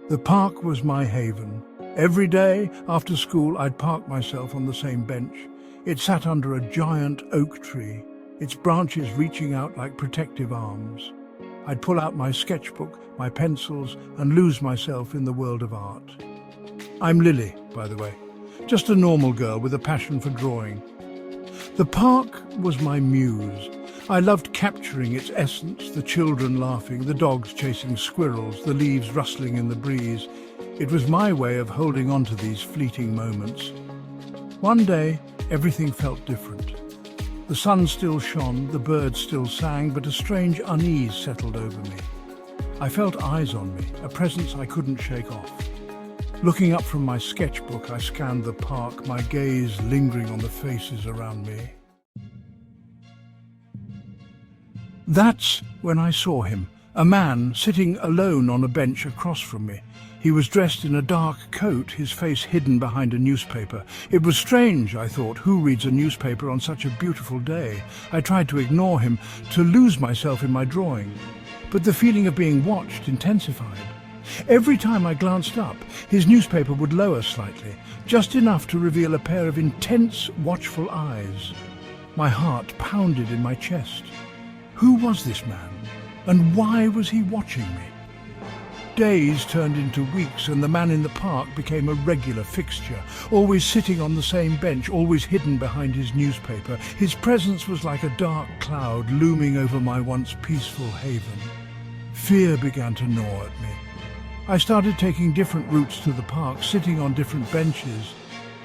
The park was my haven. Every day after school, I'd park myself on the same bench. It sat under a giant oak tree, its branches reaching out like protective arms. I'd pull out my sketchbook, my pencils, and lose myself in the world of art. I'm Lily, by the way, just a normal girl with a passion for drawing. The park was my muse. I loved capturing its essence, the children laughing, the dogs chasing squirrels, the leaves rustling in the breeze. It was my way of holding on to these fleeting moments. One day, everything felt different. The sun still shone, the birds still sang, but a strange unease settled over me. I felt eyes on me, a presence I couldn't shake off. Looking up from my sketchbook, I scanned the park, my gaze lingering on the faces around me. That's when I saw him, a man sitting alone on a bench across from me. He was dressed in a dark coat, his face hidden behind a newspaper. It was strange, I thought. Who reads a newspaper on such a beautiful day? I tried to ignore him, to lose myself in my drawing. But the feeling of being watched intensified. Every time I glanced up, his newspaper would lower slightly, just enough to reveal a pair of intense, watchful eyes. My heart pounded in my chest. Who was this man? And why was he watching me? Days turned into weeks, and the man in the park became a regular fixture, always sitting on the same bench, always hidden behind his newspaper. His presence was like a dark cloud looming over my once peaceful haven. Fear began to gnaw at me. I started taking different routes to the park, sitting on different benches,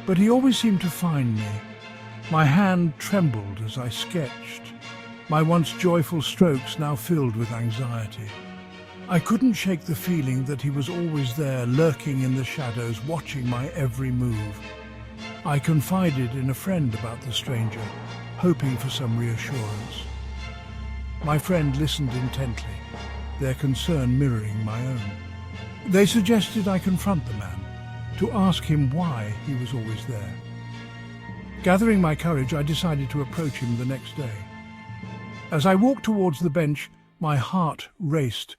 but he always seemed to find me. My hand trembled as I sketched, my once joyful strokes now filled with anxiety. I couldn't shake the feeling that he was always there, lurking in the shadows, watching my every move. I confided in a friend about the stranger, hoping for some reassurance. My friend listened intently, their concern mirroring my own. They suggested I confront the man, to ask him why he was always there. Gathering my courage, I decided to approach him the next day. As I walked towards the bench, my heart raced,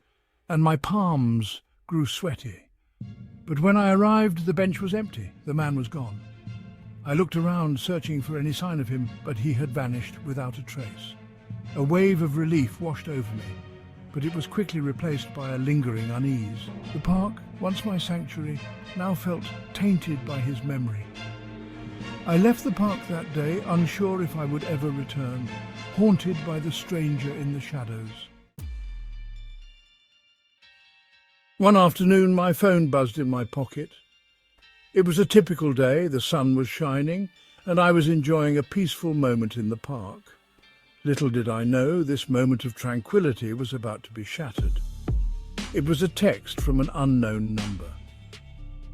and my palms grew sweaty. But when I arrived, the bench was empty. The man was gone. I looked around, searching for any sign of him, but he had vanished without a trace. A wave of relief washed over me, but it was quickly replaced by a lingering unease. The park, once my sanctuary, now felt tainted by his memory. I left the park that day, unsure if I would ever return, haunted by the stranger in the shadows. One afternoon, my phone buzzed in my pocket. It was a typical day, the sun was shining, and I was enjoying a peaceful moment in the park. Little did I know, this moment of tranquility was about to be shattered. It was a text from an unknown number.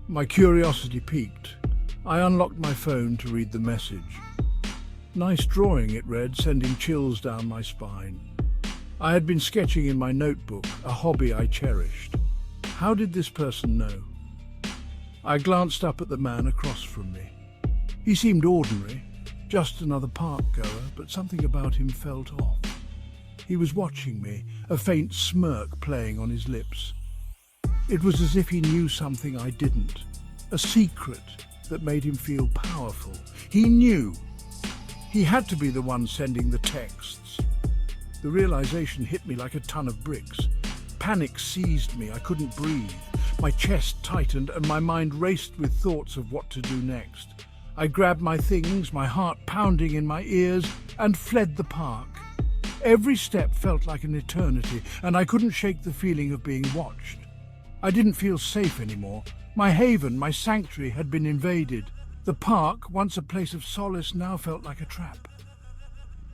My curiosity piqued. I unlocked my phone to read the message. Nice drawing, it read, sending chills down my spine. I had been sketching in my notebook, a hobby I cherished. How did this person know? I glanced up at the man across from me. He seemed ordinary, just another park goer, but something about him felt off. He was watching me, a faint smirk playing on his lips. It was as if he knew something I didn't, a secret that made him feel powerful. He knew. He had to be the one sending the texts. The realization hit me like a ton of bricks. Panic seized me. I couldn't breathe. My chest tightened and my mind raced with thoughts of what to do next. I grabbed my things, my heart pounding in my ears, and fled the park. Every step felt like an eternity, and I couldn't shake the feeling of being watched. I didn't feel safe anymore. My haven, my sanctuary, had been invaded. The park, once a place of solace, now felt like a trap.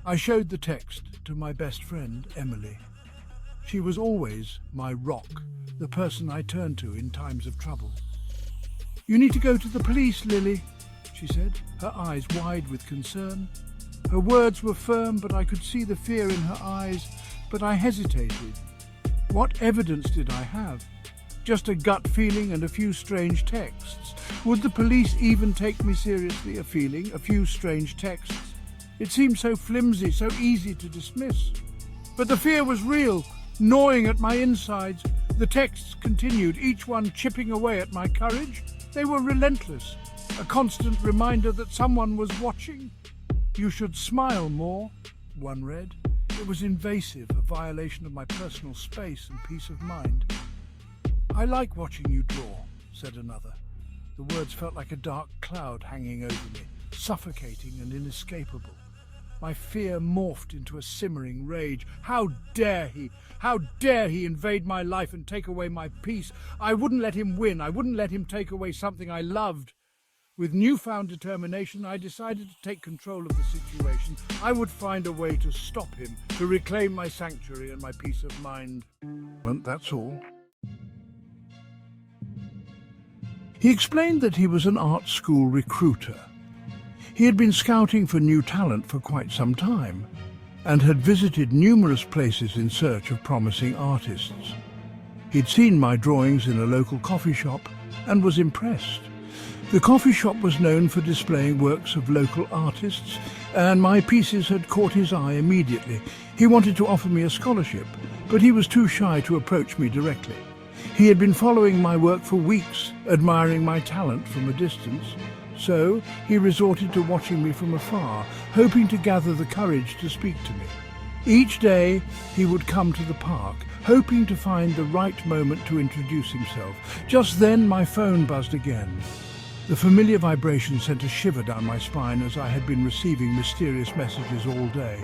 I showed the text to my best friend, Emily. She was always my rock, the person I turned to in times of trouble. "You need to go to the police, Lily," she said, her eyes wide with concern. Her words were firm, but I could see the fear in her eyes, but I hesitated. What evidence did I have? Just a gut feeling and a few strange texts. Would the police even take me seriously? A feeling, a few strange texts. It seemed so flimsy, so easy to dismiss. But the fear was real, gnawing at my insides. The texts continued, each one chipping away at my courage. They were relentless, a constant reminder that someone was watching. "You should smile more," one read. It was invasive, a violation of my personal space and peace of mind. "I like watching you draw," said another. The words felt like a dark cloud hanging over me, suffocating and inescapable. My fear morphed into a simmering rage. How dare he? How dare he invade my life and take away my peace? I wouldn't let him win. I wouldn't let him take away something I loved. With newfound determination, I decided to take control of the situation. I would find a way to stop him, to reclaim my sanctuary and my peace of mind. And that's all. He explained that he was an art school recruiter. He had been scouting for new talent for quite some time and had visited numerous places in search of promising artists. He'd seen my drawings in a local coffee shop and was impressed. The coffee shop was known for displaying works of local artists, and my pieces had caught his eye immediately. He wanted to offer me a scholarship, but he was too shy to approach me directly. He had been following my work for weeks, admiring my talent from a distance. So he resorted to watching me from afar, hoping to gather the courage to speak to me. Each day he would come to the park, hoping to find the right moment to introduce himself. Just then my phone buzzed again. The familiar vibration sent a shiver down my spine, as I had been receiving mysterious messages all day.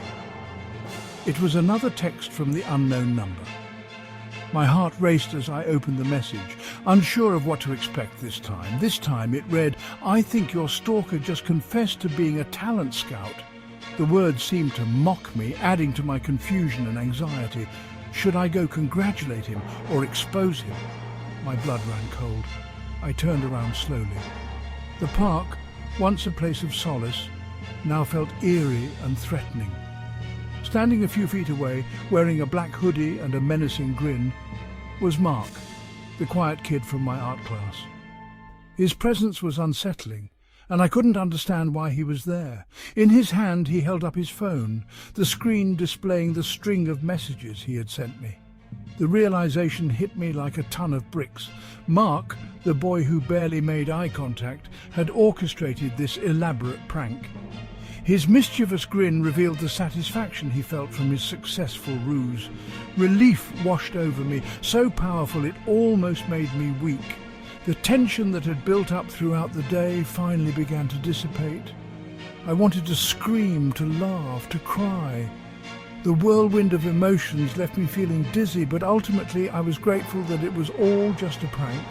It was another text from the unknown number. My heart raced as I opened the message, unsure of what to expect this time. This time it read, "I think your stalker just confessed to being a talent scout." The words seemed to mock me, adding to my confusion and anxiety. Should I go congratulate him or expose him? My blood ran cold. I turned around slowly. The park, once a place of solace, now felt eerie and threatening. Standing a few feet away, wearing a black hoodie and a menacing grin, was Mark, the quiet kid from my art class. His presence was unsettling, and I couldn't understand why he was there. In his hand he held up his phone, the screen displaying the string of messages he had sent me. The realization hit me like a ton of bricks. Mark, the boy who barely made eye contact, had orchestrated this elaborate prank. His mischievous grin revealed the satisfaction he felt from his successful ruse. Relief washed over me, so powerful it almost made me weak. The tension that had built up throughout the day finally began to dissipate. I wanted to scream, to laugh, to cry. The whirlwind of emotions left me feeling dizzy, but ultimately I was grateful that it was all just a prank.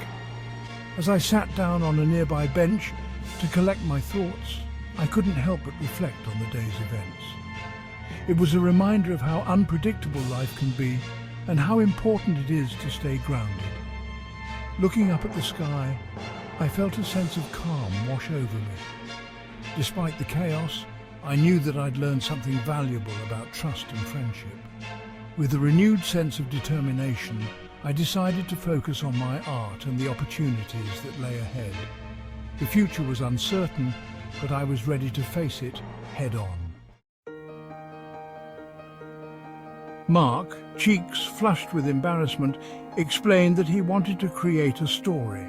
As I sat down on a nearby bench to collect my thoughts, I couldn't help but reflect on the day's events. It was a reminder of how unpredictable life can be and how important it is to stay grounded. Looking up at the sky, I felt a sense of calm wash over me. Despite the chaos, I knew that I'd learned something valuable about trust and friendship. With a renewed sense of determination, I decided to focus on my art and the opportunities that lay ahead. The future was uncertain, but I was ready to face it head on. Mark, cheeks flushed with embarrassment, explained that he wanted to create a story,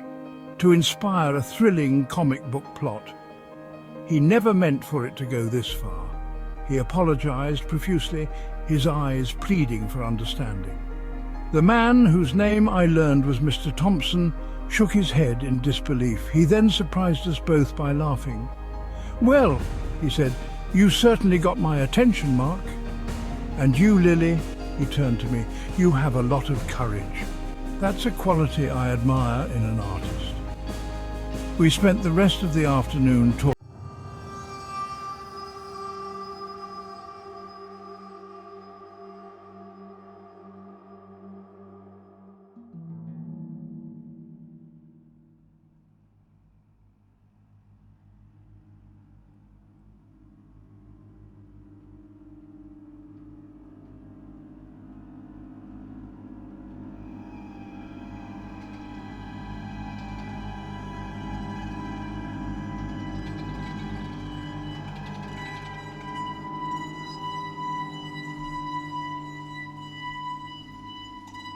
to inspire a thrilling comic book plot. He never meant for it to go this far. He apologized profusely, his eyes pleading for understanding. The man, whose name I learned was Mr. Thompson, shook his head in disbelief. He then surprised us both by laughing. "Well," he said, "you certainly got my attention, Mark. And you, Lily," he turned to me, "you have a lot of courage. That's a quality I admire in an artist." We spent the rest of the afternoon talking.